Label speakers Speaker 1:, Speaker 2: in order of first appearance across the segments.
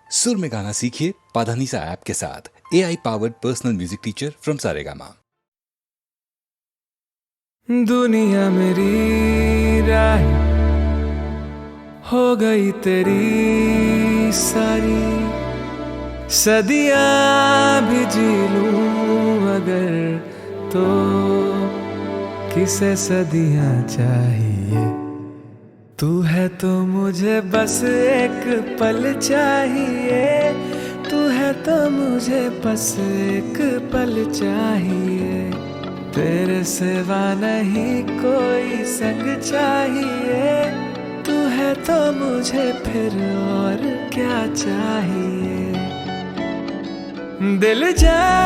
Speaker 1: सुर में गाना सीखिए पाधानीसा ऐप के साथ। AI powered personal music teacher from Saregama.
Speaker 2: दुनिया मेरी राह हो गई तेरी सारी, सदियां भी जी लूं अगर तो किसे सदियां चाहिए। तू है तो मुझे बस एक पल चाहिए, तू है तो मुझे बस एक पल चाहिए। तेरे सिवा नहीं कोई संग चाहिए, तू है तो मुझे फिर और क्या चाहिए। दिल जानिए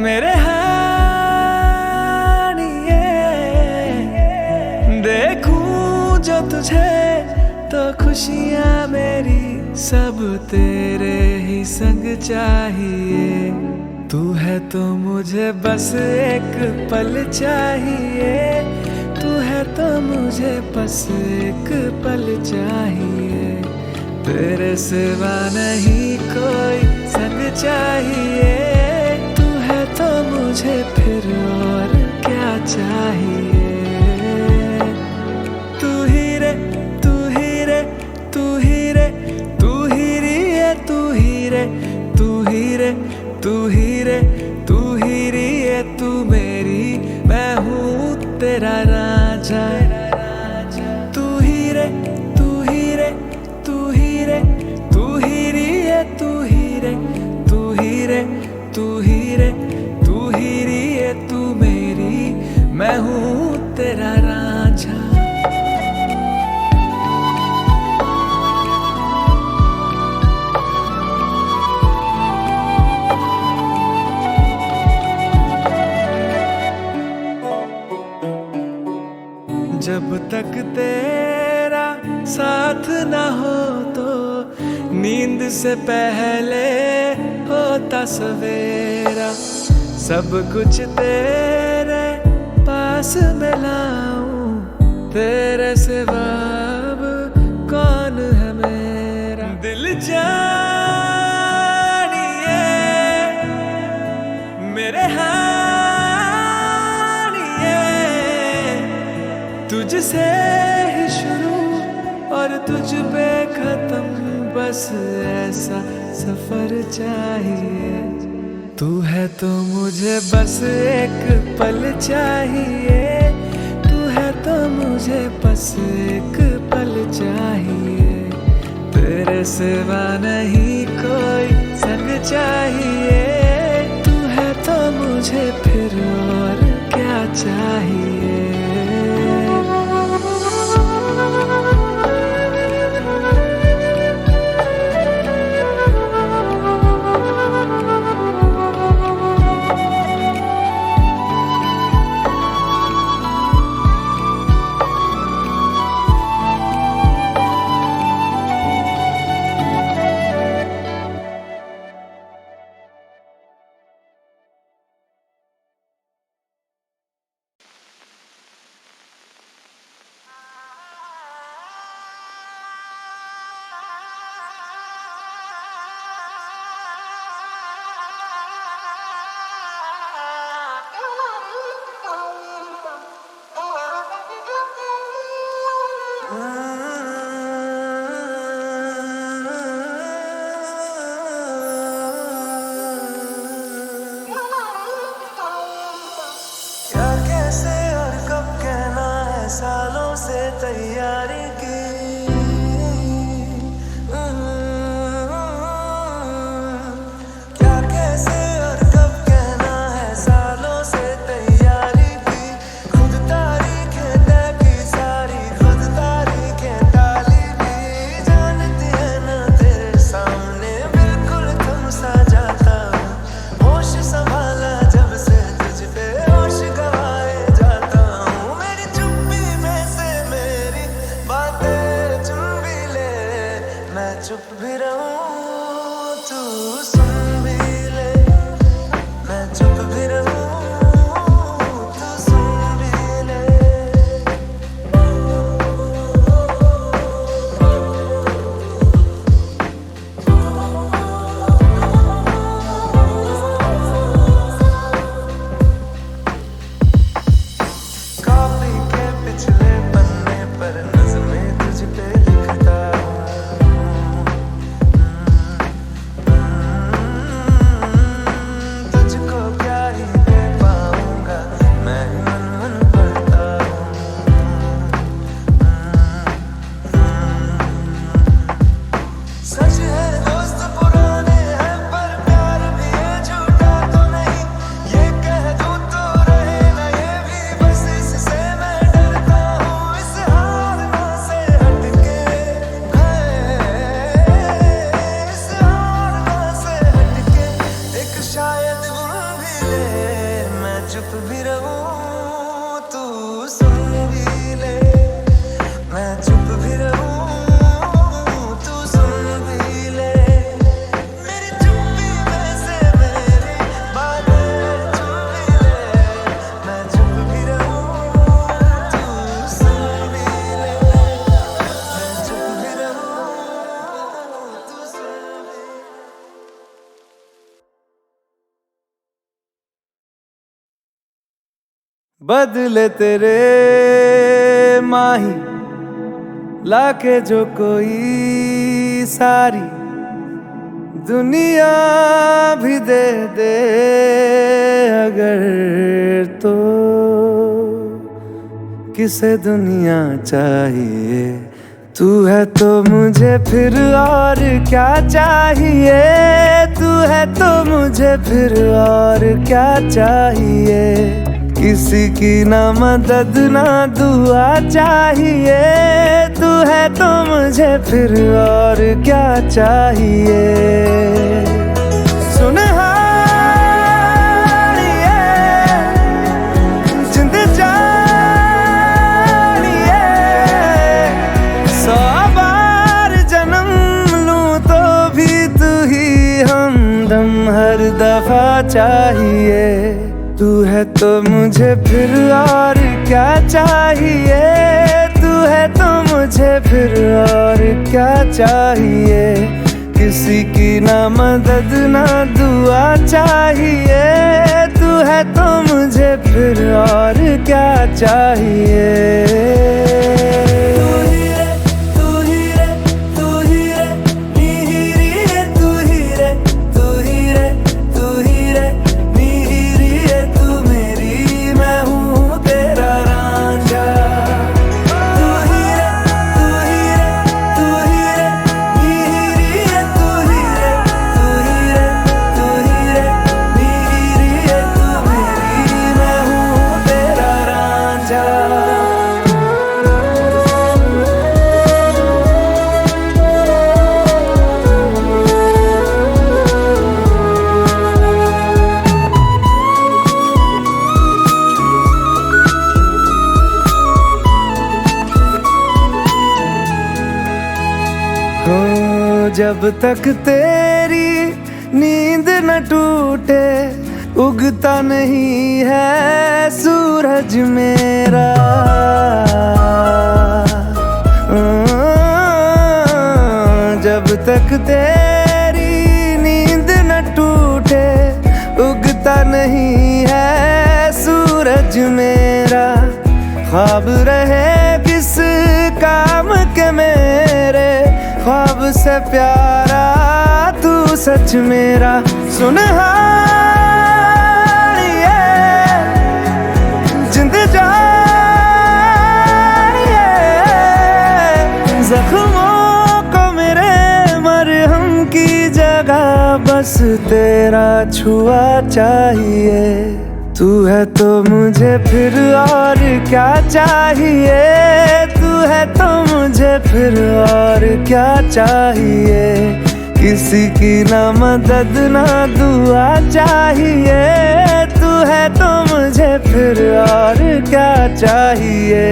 Speaker 2: मेरे देखूं जो तुझे तो खुशियां मेरी सब तेरे ही संग चाहिए। तू है तो मुझे बस एक पल चाहिए, तू है तो मुझे बस एक पल चाहिए। तेरे सिवा नहीं कोई संग चाहिए, तू है तो मुझे फिर और क्या चाहिए। तू ही रे तू ही रे तू ही रे तू ही रे तू ही रे तू ही रे तू ही रे तू ही रे तू मेरी, मैं हूँ तेरा राजा। तू ही रे तू ही रे तू ही रे तू ही रे तू ही रे तू ही रे तू ही रे तू ही रे तू मेरी, मैं हूँ तेरा राजा। जब तक तेरा साथ ना हो तो नींद से पहले होता सवेरा। सब कुछ तेरे पास मिलाऊं, तेरे सिवा अब कौन है मेरा। दिल जानिए मेरे तुझसे ही शुरू और तुझ पे खत्म, बस ऐसा सफर चाहिए। तू है तो मुझे बस एक पल चाहिए, तू है तो मुझे बस एक पल चाहिए। तेरे सिवा नहीं कोई संग चाहिए, तू है तो मुझे फिर और क्या चाहिए। सालों से तैयारी की, क्या कैसे और कब कहना है। सालों से तैयारी की, खुद तारीखें तय की सारी, खुद तारीखें टाली भी। जानती है ना तेरे सामने बिल्कुल तुम सा जाता हूँ, होश संभाला जब से तुझ पे होश गवाए जाता हूँ। मेरी चुप्पी में से मेरी बातें चुन भी ले, मैं चुप भी रहूं तू सुन भी ले। मैं चुप भी रहूं तू सुन भी ले। बदले तेरे माही लाके जो कोई सारी दुनिया भी दे दे अगर, तो किसे दुनिया चाहिए। तू है तो मुझे फिर और क्या चाहिए, तू है तो मुझे फिर और क्या चाहिए। किसी की ना मदद ना दुआ चाहिए, तू है तो मुझे फिर और क्या चाहिए। सुन हानिए जिंद जानिए, 100 बार जन्म लूं तो भी तू ही हमदम हर दफा चाहिए। तू है तो मुझे फिर और क्या चाहिए, तू है तो मुझे फिर और क्या चाहिए। किसी की ना मदद ना दुआ चाहिए, तू है तो मुझे फिर और क्या चाहिए। जब तक तेरी नींद न टूटे उगता नहीं है सूरज मेरा। जब तक तेरी नींद न टूटे उगता नहीं है सूरज मेरा। ख्वाब रहे किस काम के मेरे, ख्वाब से प्यारा तू सच मेरा। सुन हानिए जिंद जानिए, जख्मों को मेरे मरहम की जगह बस तेरा छुआ चाहिए। तू है तो मुझे फिर और क्या चाहिए, तू है तो मुझे फिर और क्या चाहिए। किसी की ना मदद ना दुआ चाहिए, तू है तो मुझे फिर और क्या चाहिए।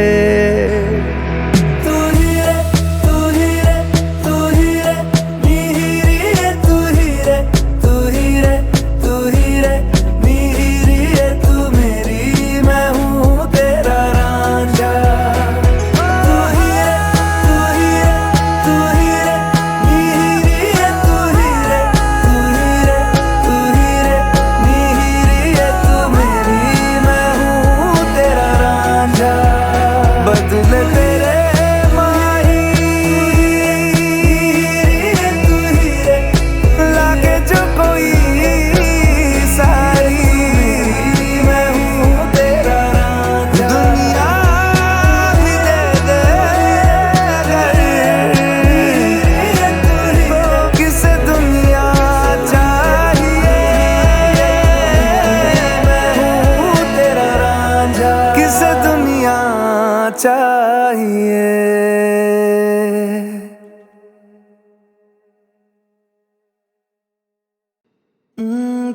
Speaker 2: चाहिए।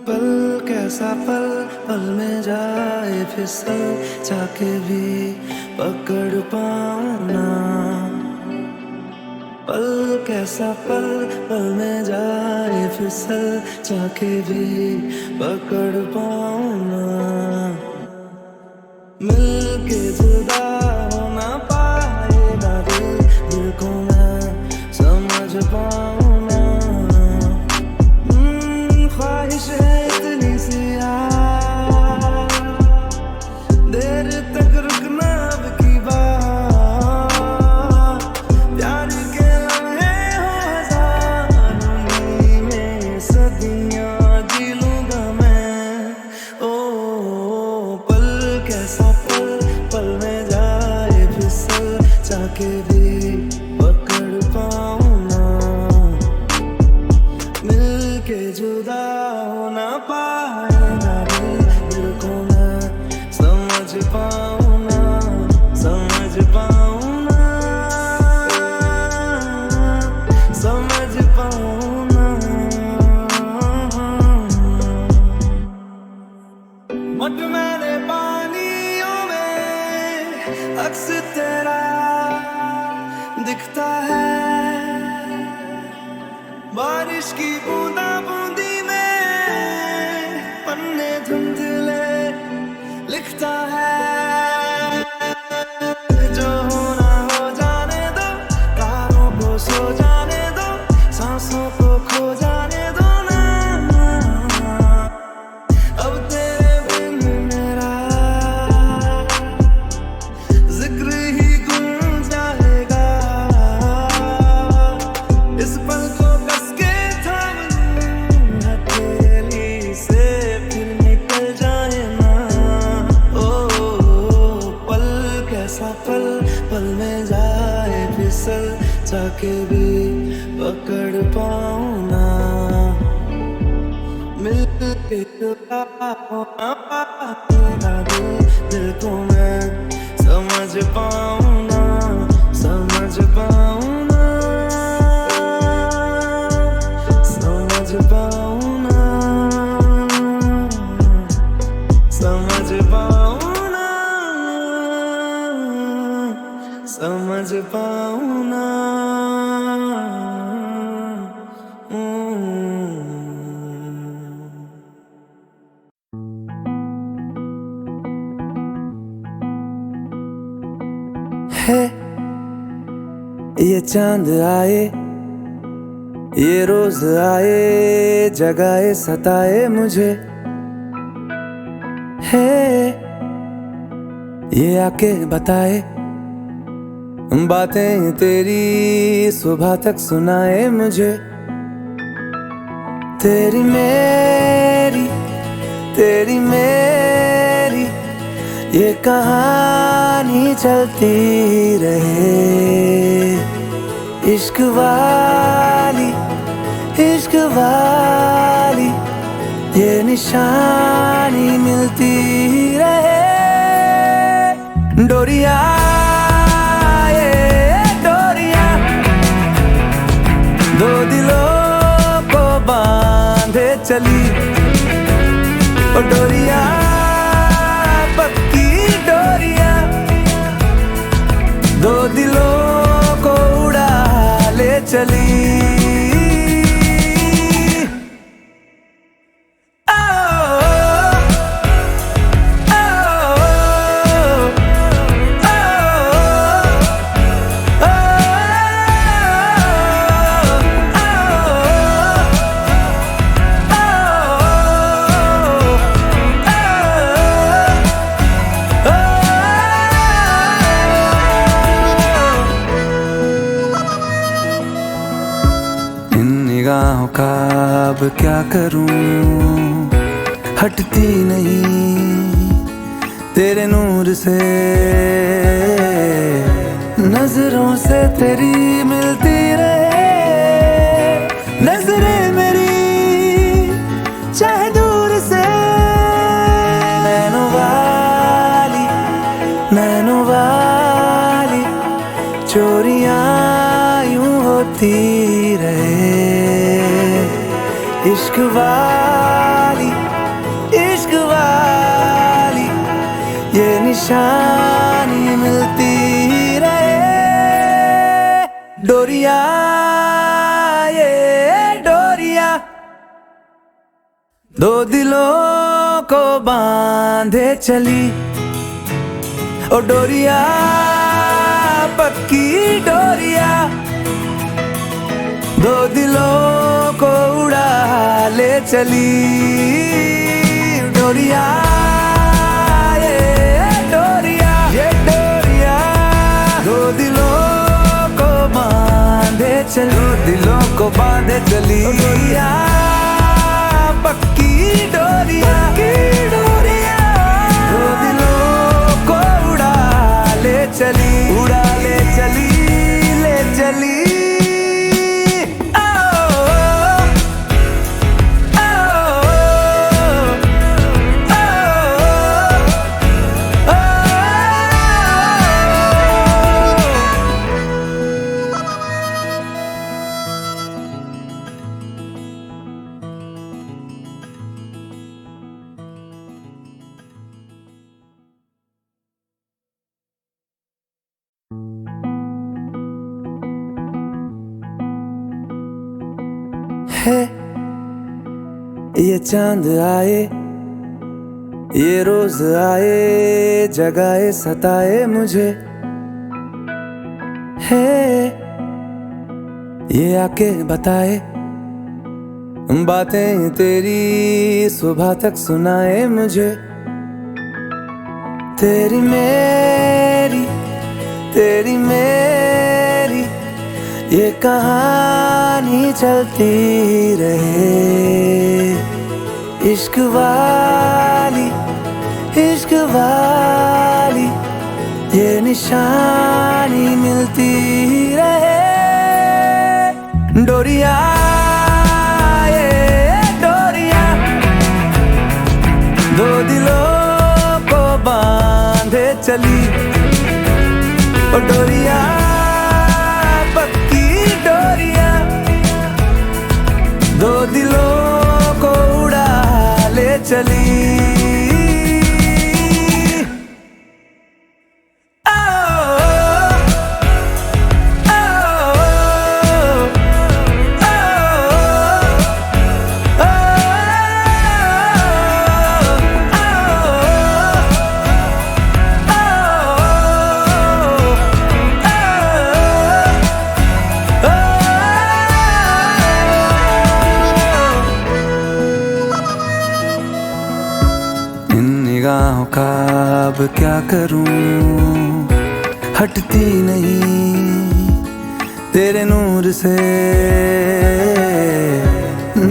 Speaker 2: पल कैसा पल पल में जाए फिसल, जाके भी पकड़ पाऊं ना। पल कैसा पल पल में जाए फिसल, जाके भी पकड़ पाऊं ना। मिलके जुदा हो ना पाएगा दिल, दिल को मैं समझ पाऊं ना। ख्वाहिश है इतनी सी देर दिखता है बारिश की बूंदा बूंदी में, पन्ने धुंधले लिखता है। जो होना हो जाने दो, तारों को सो जाने दो, सांसों को खो जाने दो ना। अब तेरे बिन मेरा जिक्र ही गुम जाएगा। इस पल को कस के थाम लूं, हथेली से फिर निकल जाए ना। ओ पल कैसा पल, पल में जाए फिसल, जाके भी पकड़ पाऊं ना। मिल के तेरा दिल को मैं समझ पाऊं ना, समझ पाऊं ना, समझ पाऊं ना, समझ पाऊं ना, समझ पाऊं ना। है ये चांद आए, ये रोज आए, जगाए सताए मुझे। है ये आके बताए, बातें तेरी सुबह तक सुनाए मुझे। तेरी मेरी, तेरी मेरी ये कहानी चलती रहे। इश्क वाली, इश्क वाली ये निशानी मिलती रहे। डोरिया, ये डोरिया दो दिलों को बांधे चली। ओ डोरिया, पक्की डोरिया दो दिलों को उड़ा ले चली। निगाहों का अब क्या करूं, हटती नहीं तेरे नूर से। नजरों से तेरी मिलती रहे, नजरें मेरी चाहे दूर से। नैनों वाली, नैनों वाली चोरियां यूं होती रहे। इश्क वाली, इश्क वाली ये निशानी मिलती रहे। डोरिया, ये डोरिया दो दिलों को बांधे चली। ओ डोरिया, पक्की डोरिया दो दिलों को उड़ा ले चली। डोरिया, ये डोरिया, ये डोरिया दो दिलों को बांधे चली, दिलों को बांधे चली। डोरिया, पक्की डोरिया, पक्की डोरिया दो दिलों को उड़ा ले चली, उड़ा ले चली, ले चली। है ये चांद आए, ये रोज आए, जगाए सताए मुझे है, ये आके बताए बातें तेरी, सुबह तक सुनाए मुझे। तेरी मेरी ये कहानी चलती रहे, इश्क वाली ये निशानी मिलती रहे। डोरिया ये डोरिया दो दिलों को बांधे चली, ओ डोरिया पक्की डोरिया दो दिलों को उड़ा ले चली। निगाहों का अब क्या करूं, हटती नहीं तेरे नूर से,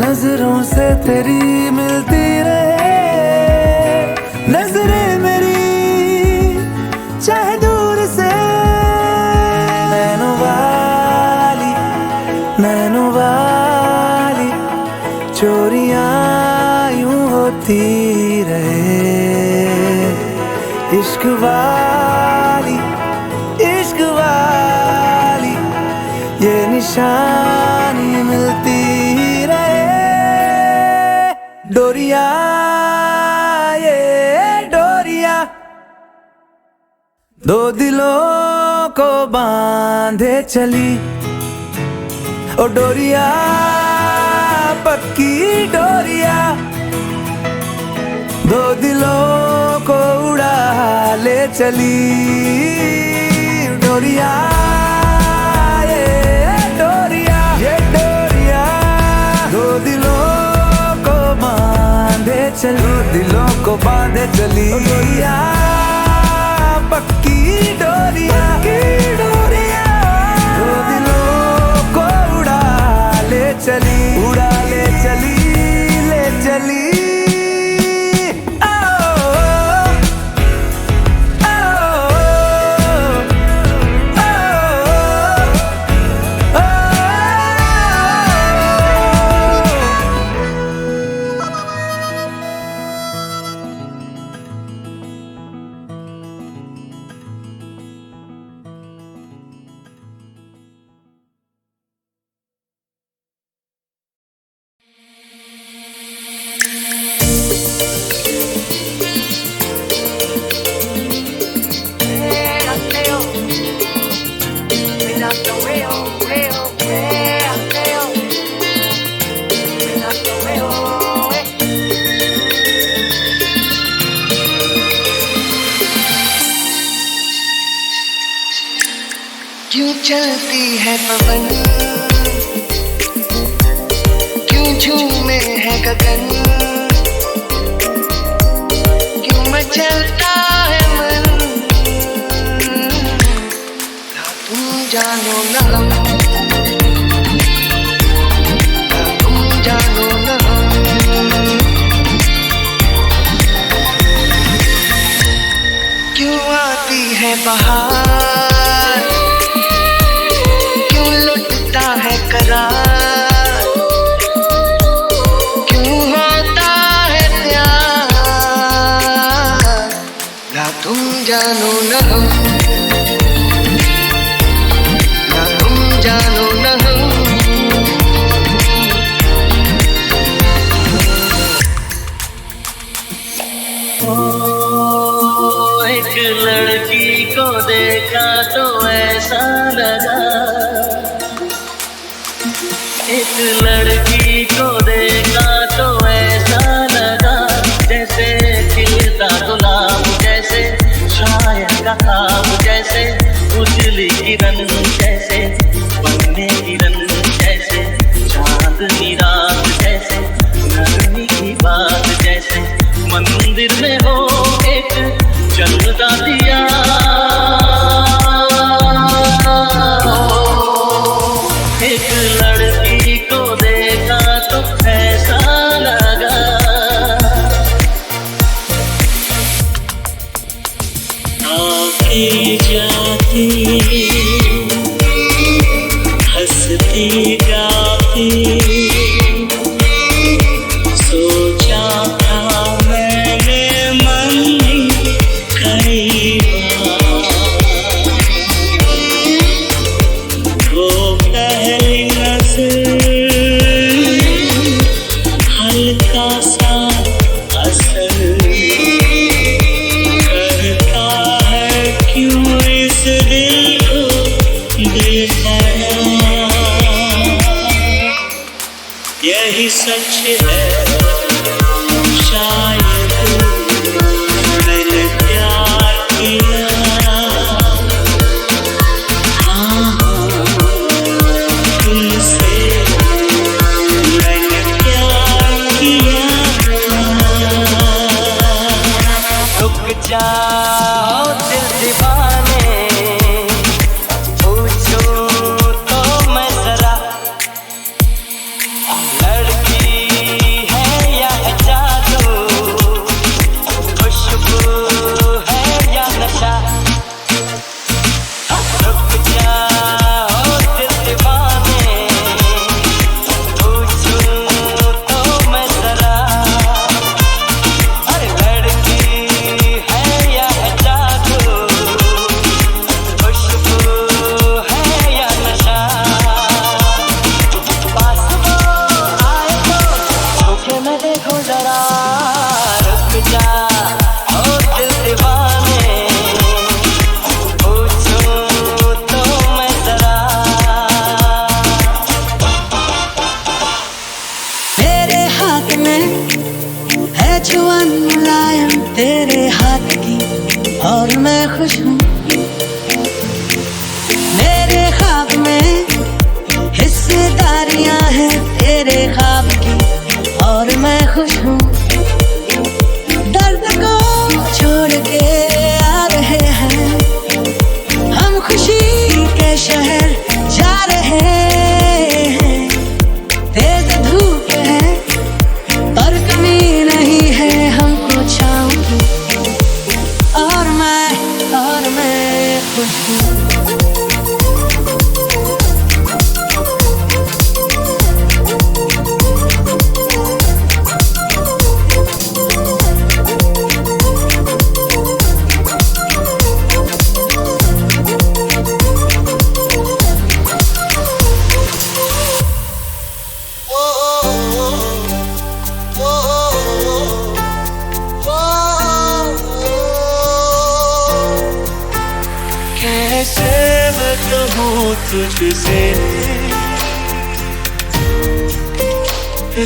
Speaker 2: नजरों से तेरी मिलती रहे, नजरें मेरी चाहे दूर से। नैनों वाली चोरियां यूं होती रहे, इश्क वाली ये निशानी मिलती रहे। डोरिया ये डोरिया दो दिलों को बांधे चली, ओ डोरिया पक्की डोरिया दो दिलों को उड़ा ले चली। डोरिया ये डोरिया दो दिलों को बांधे चली, दिलों को बांधे चली। डोरिया पक्की डोरिया दो दिलों को उड़ा ले चली, ले चली।
Speaker 3: क्यों चलती है पवन, क्यों झूमे है गगन, क्यों मचलता है मन, ना तुम जानो ना हम, ना तुम जानो ना हम। क्यों आती है बहार, क्यों लुटता है करार, क्यों होता है प्यार, ना तुम जानो ना हम, ना तुम जानो ना हम। एक लड़की को देखा तो ऐसा लगा, एक लड़की ख्वाब जैसे, उजली किरण जैसे, बनने किरण जैसे, चांदनी रात जैसे, नरमी की बात जैसे, मंदिर में हो एक जलता दिया। एक लड़की को देखा तो ऐसा लगा,
Speaker 4: आती जाती हंसती जाती, सोचा था मैंने मन में कई बार, वो पहली नजर हल्का सा असर करता है, क्यों इस दिल को बेपनाह। यही सच है शायद मैंने प्यार किया, हाँ तुमसे मैंने प्यार किया।
Speaker 3: रुक जाओ दिल दीवाने, पूछूं तो मैं जरा, लड़की है या है जादू, खुशबू है या नशा। रुक जाओ दिल दीवाने, पूछूं तो मैं जरा, अरे लड़की है या है जादू, खुशबू है या नशा। पास वो आए तो छूके मैं देखूं जरा, रुक जाओ दिल दीवाने, पूछूं तो मैं जरा।
Speaker 4: तेरे हाथ में है जुबान मुलायम तेरे हाथ की, और मैं खुश हूँ। मेरे ख्वाब में हिस्सेदारियां हैं तेरे ख्वाब की, और मैं खुश हूँ। दर्द को छोड़ के आ रहे हैं हम, खुशी के शहर जा रहे हैं। तेज धूप है पर कमी नहीं है हमको छाँव की, और मैं खुश हूँ।
Speaker 2: कैसे मैं कहूँ तुझसे,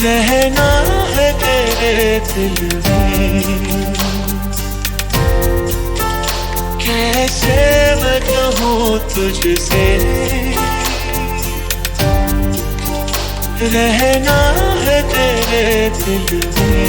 Speaker 2: रहना है तेरे दिल में। कैसे मैं कहूँ तुझसे, रहना है तेरे दिल में।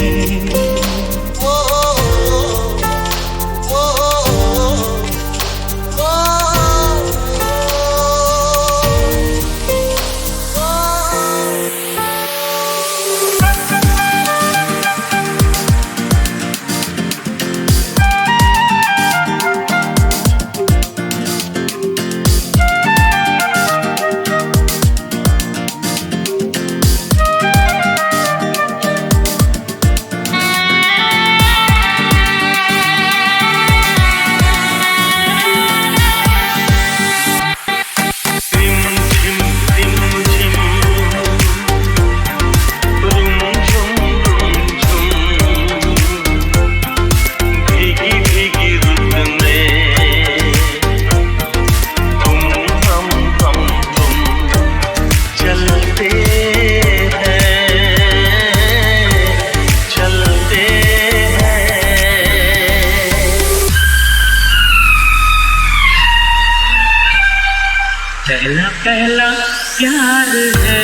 Speaker 3: प्यार है,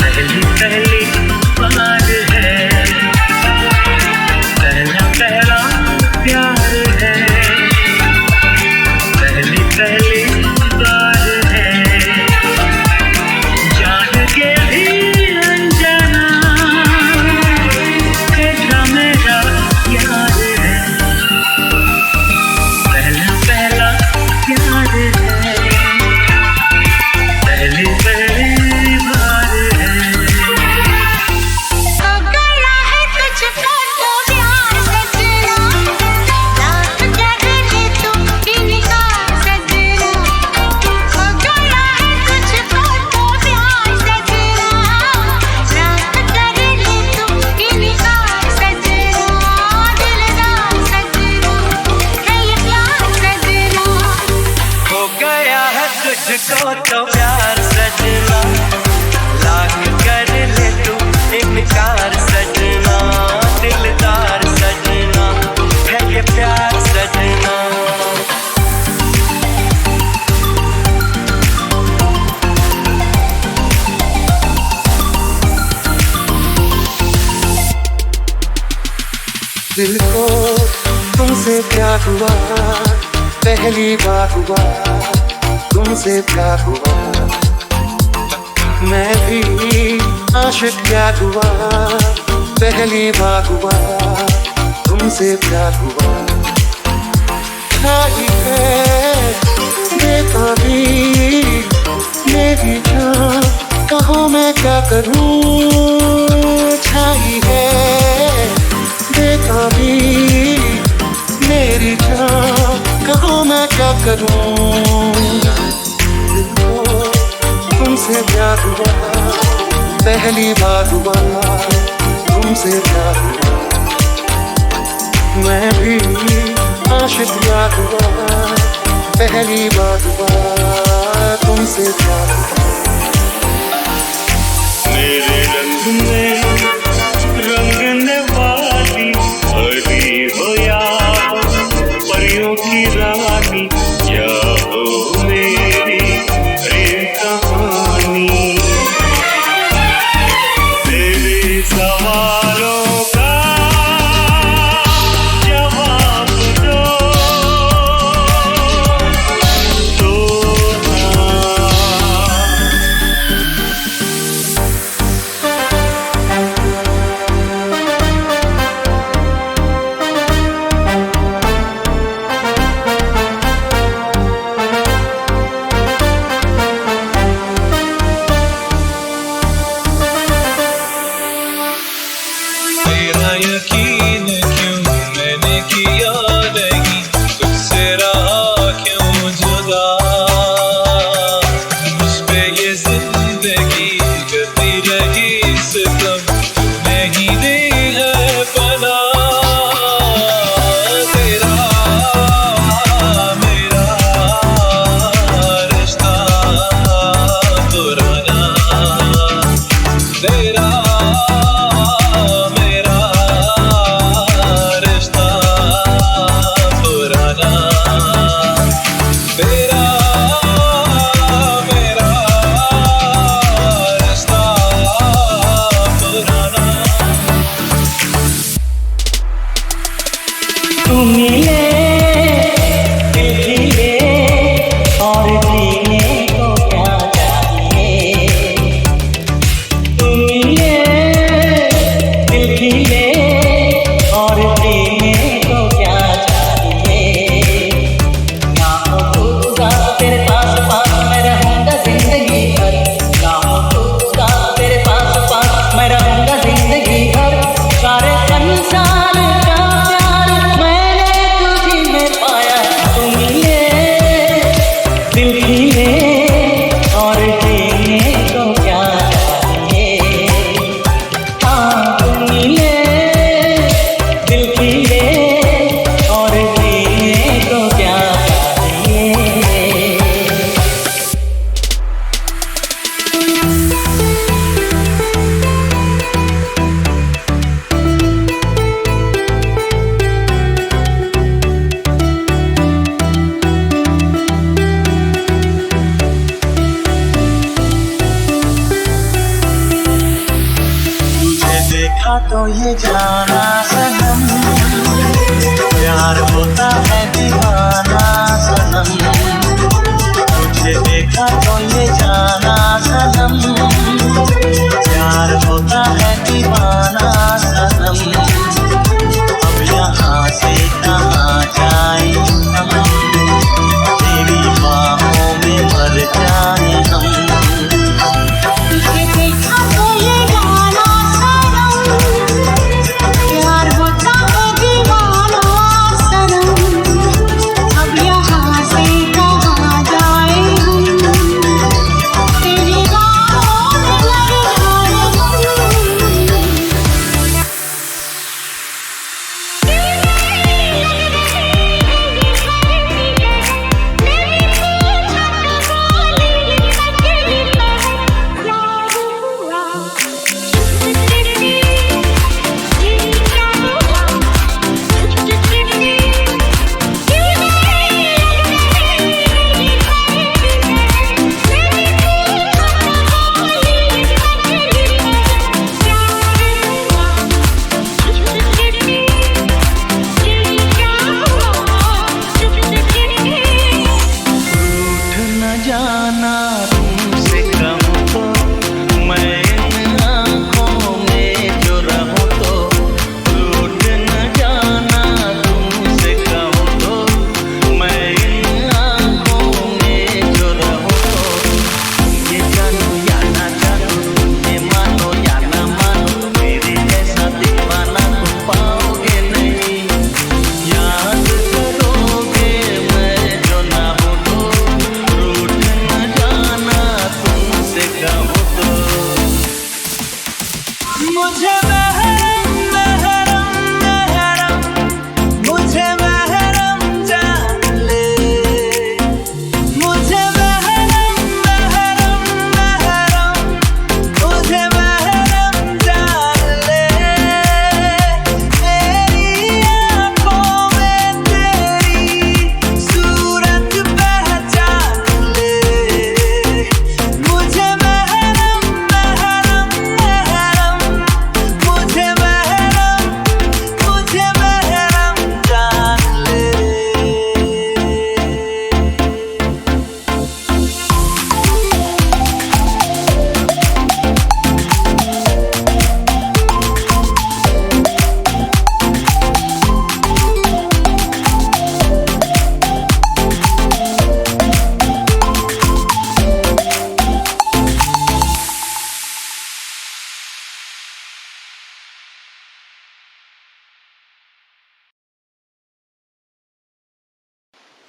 Speaker 3: पहली पहली बार है, पहला पहला प्यार है, पहली पहली बार है, जान के भी अनजाना कैसा मेरा यार है, पहला पहला प्यार है, पहली पहली बार है।
Speaker 5: हो गया है तुझको तो प्यार सजना, लाख जगह तू इनकार सजना। हो गया है तुझको तो प्यार सजना, लाख जगह तू इनकार सजना। दिलदार सजना है ये प्यार सजना।
Speaker 3: हो गया है तुझको तो प्यार सजना, लाख कर ले तू इनकार सजना, दिलदार सजना है ये प्यार सजना।
Speaker 2: दिल को तुमसे प्यार हुआ, पहली बार हुआ तुमसे प्यार हुआ। मैं भी आशिक प्यार हुआ, पहली बार हुआ तुमसे प्यार हुआ। छाई है बेताबी मेरी जान, कहो मैं क्या करूं। छाई है बेताबी मेरी जान, कहो मैं क्या करूं। दिल को तुमसे प्यार हुआ, पहली बार हुआ तुमसे प्यार हुआ। मैं भी आशिक प्यार हुआ, पहली बार हुआ तुमसे प्यार हुआ।
Speaker 3: मेरे रंग में रंगने वाली हरी हो या परियों की रानी, या हो मेरी प्रेम कहानी। तेरे सवालों का जवाब दो, तो हाँ देखा तो ये जाना सनम, प्यार होता है दीवाना सनम, तुझे देखा तो ये जाना सनम, प्यार होता है दीवाना सनम, अब यहाँ से कहाँ जाए हम, तेरी बाहों में मर जाए हम।
Speaker 5: तुझे देखा तो ये जाना सनम, प्यार होता है दीवाना सनम, अब यहाँ से कहाँ जाए हम, तेरी बाहों में मर जाए
Speaker 3: रूठ न जाना तुमसे कहूँ तो, मैं इन आँखों में जो रहूँ तो, रूठ न जाना तुमसे कहूँ तो, मैं इन आँखों में जो रहूँ तो, ये जानो या ना जानो, ये मानो या ना मानो, मेरे जैसा दीवाना तुम पाओगे नहीं, याद करोगे मैं जो ना हूँ तो, रूठ न जाना तुमसे कहूँ तो। मुझे महरम महरम महरम, मुझे महरम जान ले, मुझे महरम महरम महरम, मुझे महरम जान ले, मेरी आँखों में तेरी सूरत पहचान ले, मुझे महरम महरम महरम, मुझे महरम जान ले।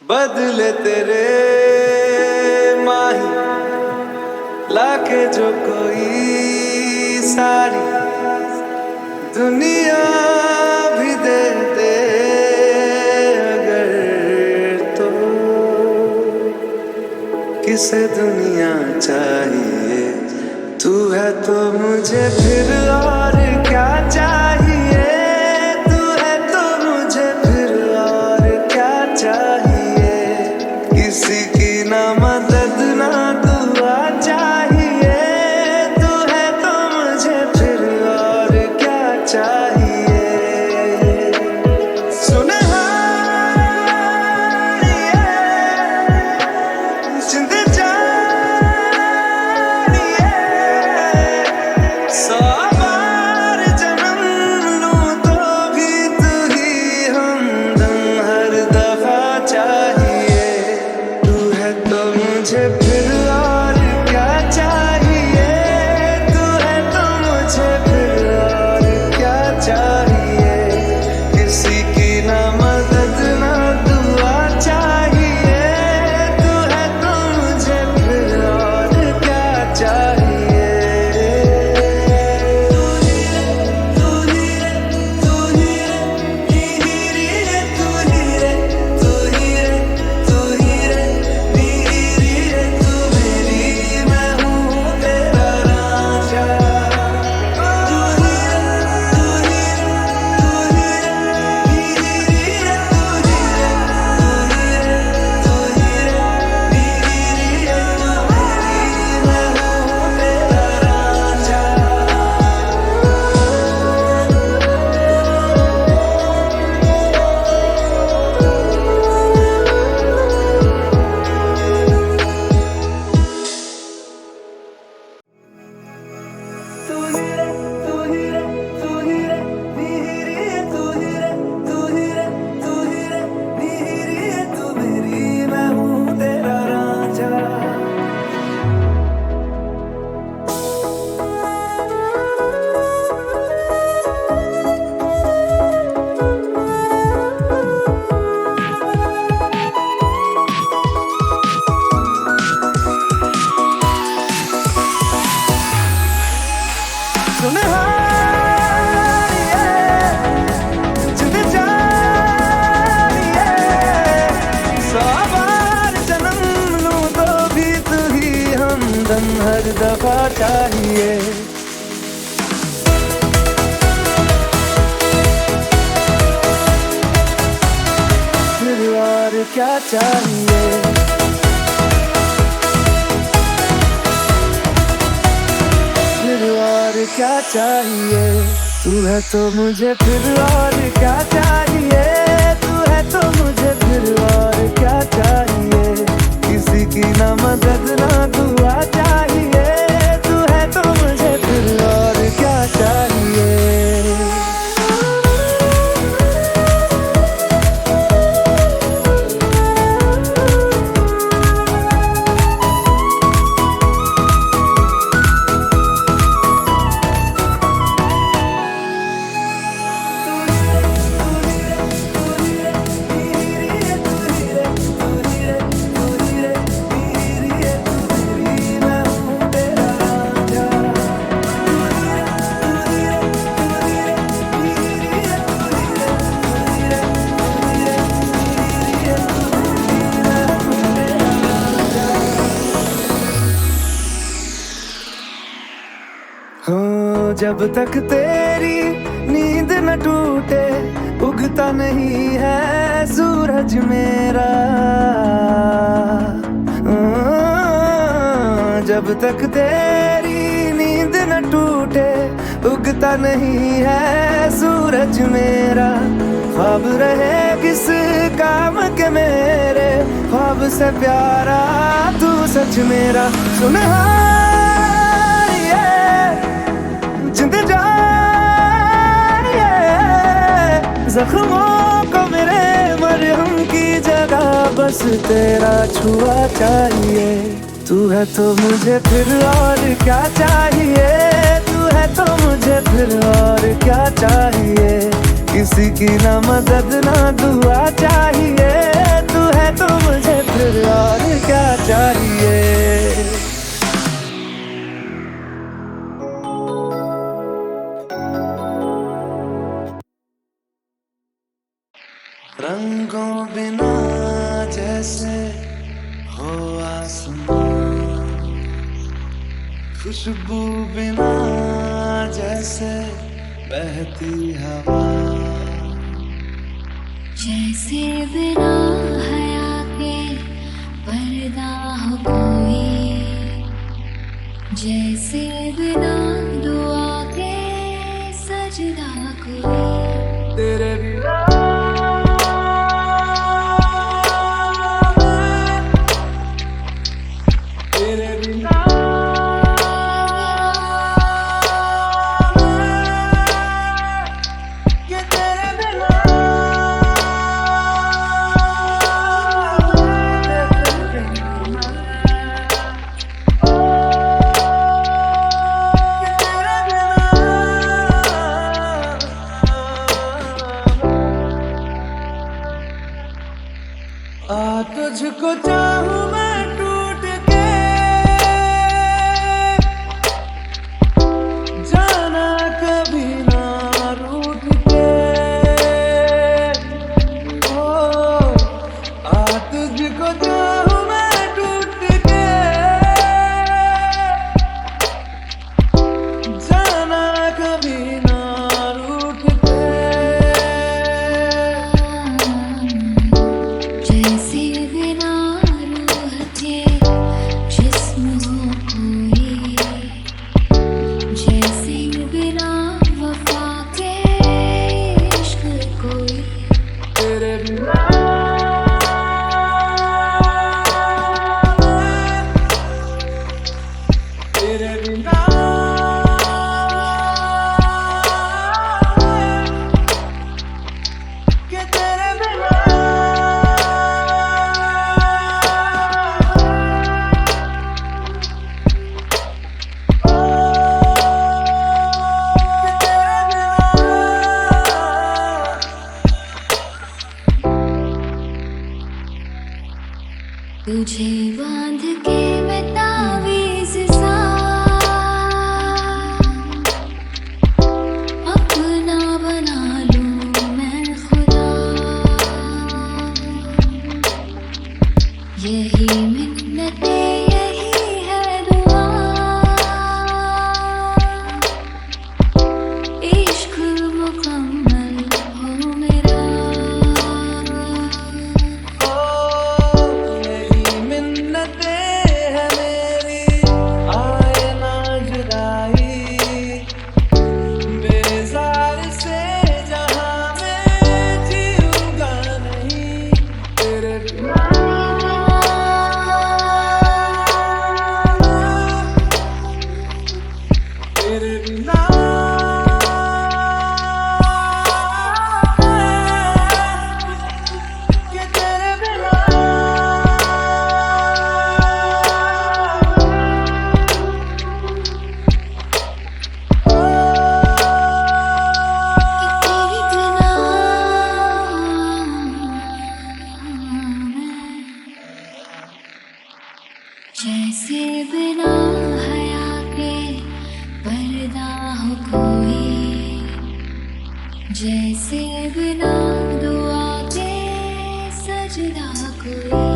Speaker 2: बदले तेरे माही लाके जो कोई सारी दुनिया भी दे दे अगर, तो किसे दुनिया चाहिए, तू है तो मुझे फिर और क्या चाहिए, तू है तो मुझे फिर और क्या चाहिए, किसी की ना मदद ना दुआ चाहिए, तू है तो मुझे फिर और क्या चाहिए। सुनहारिए जिंद जानिए, सौ बार जन्म लूं तो भी तू ही हमदम हर दफा चाहिए, तू है तो मुझे फिर और क्या चाहिए, तू है तो मुझे फिर और क्या चाहिए, किसी की ना मदद ना दुआ चाहिए, तू है तो मुझे फिर और क्या चाहिए। तू ही रे, तू ही रे, तू ही रे, तू ही रे, तू ही रे, तू ही रे, नीरी रे, तू मेरी, मैं हूँ तेरा राजा। तू ही रे, तू ही रे, तू ही रे, नीरी रे, तू ही रे, तू ही रे, तू ही रे, नीरी रे, तू मेरी, मैं हूँ हमदम हर दफा चाहिए। फिर और क्या चाहिए, फिर और क्या चाहिए, तू है तो मुझे फिर और क्या चाहिए, तू है तो मुझे फिर और क्या चाहिए, किसी की ना मदद ना दुआ चाहिए, तू है तो मुझे फिर और क्या चाहिए। हो जब तक तेरी नींद न टूटे, उगता नहीं है सूरज मेरा। जब तक तेरी नींद न टूटे, उगता नहीं है सूरज मेरा। ख्वाब रहे किस काम के मेरे, ख्वाब से प्यारा तू सच मेरा। सुन जिंद जाए जख्मों को मेरे मरहम की जगह, बस तेरा छुआ चाहिए। तू है तो मुझे फिर और क्या चाहिए, तू है तो मुझे फिर और क्या चाहिए, किसी की ना मदद ना दुआ चाहिए, तू है तो मुझे फिर और क्या चाहिए। रंगों बिना जैसे हो आसमां, खुशबू बिना जैसे बहती हवा,
Speaker 5: जैसे बिना हया के पर्दा हो कोई, जैसे बिना दुआ के सजदा कोई।
Speaker 2: तेरे बिना तेरे बिना ये तेरे बिना आ तुझको चाहूं मैं टूट के, जाना कभी ना रूठ के। ओ आ तुझको चाहूं मैं टूट के, जाना कभी ना रूठ के।
Speaker 5: जैसे बिना रूह के जिस्म हो कोई, जैसे बिना वफा के इश्क कोई।
Speaker 2: तेरे बिना तेरे बिना कि तेरे बिना
Speaker 5: तुझे बांध के मैं तावीज़ सा
Speaker 2: तेरे बिना ये तेरे बिना
Speaker 5: तेरे बिना जैसे बिना हया के पर्दा हो कोई, जैसे बिना दुआ के सजदा कोई।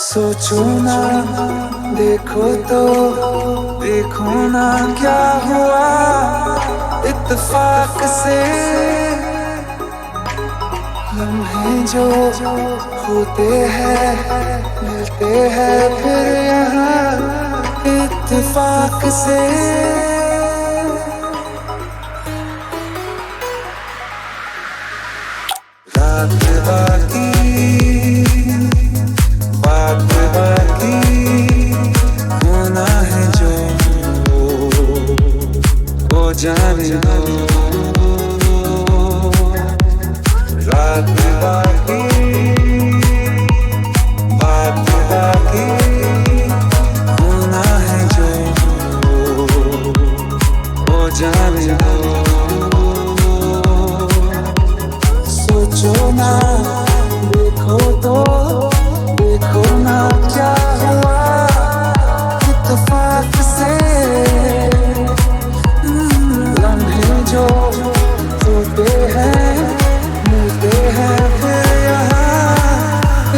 Speaker 2: सोचो ना देखो तो देखो ना क्या हुआ इत्तेफाक से लम्हे जो होते हैं मिलते हैं फिर यहाँ इत्तेफाक से रात बाकी बात बाकी होना है जो वो जाने दो रात बाकी बात बाकी होना है जो वो जाने दो सोचो ना देखो तो देखो ना क्या हुआ इत्तेफाक से लम्हे जो होते हैं मिलते हैं फिर यहाँ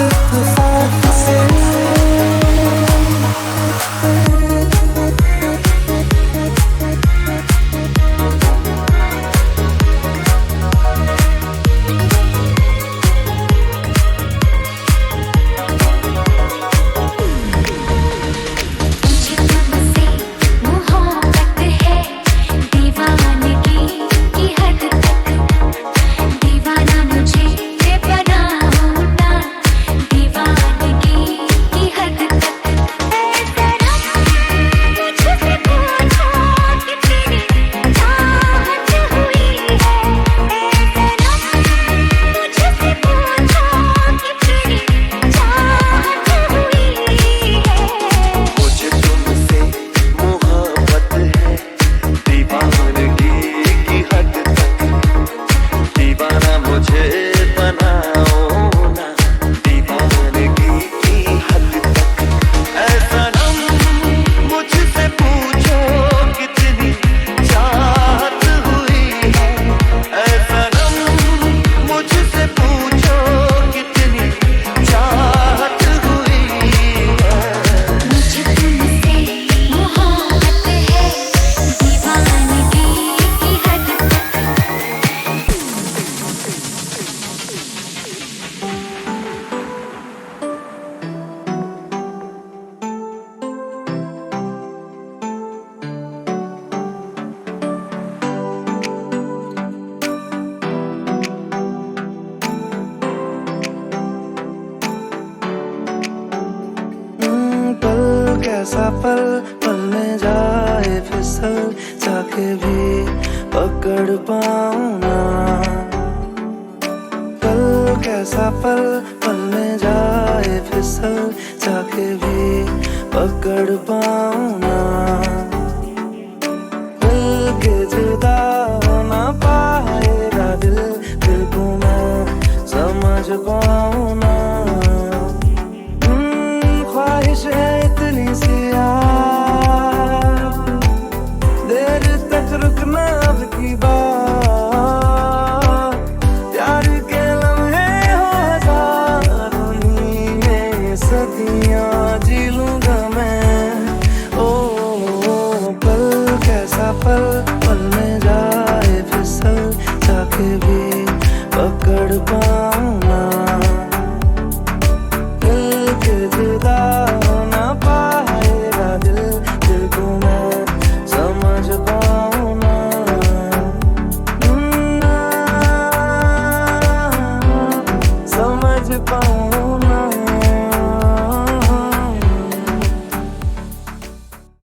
Speaker 2: इत्तेफाक से कैसा पल पल में जाए फिसल जाके भी पकड़ पाऊं ना पल कैसा पल पल में जाए फिसल जाके भी पकड़ पाऊं ना दिल के जुदा हो ना पाएगा दिल दिल को मैं समझ पाऊं ना ख्वाहिश है इतनी सी देर तक रुकना अब की बात प्यार के लम्हे हो हजारों में सदियां जी लूंगा मैं ओ पाऊं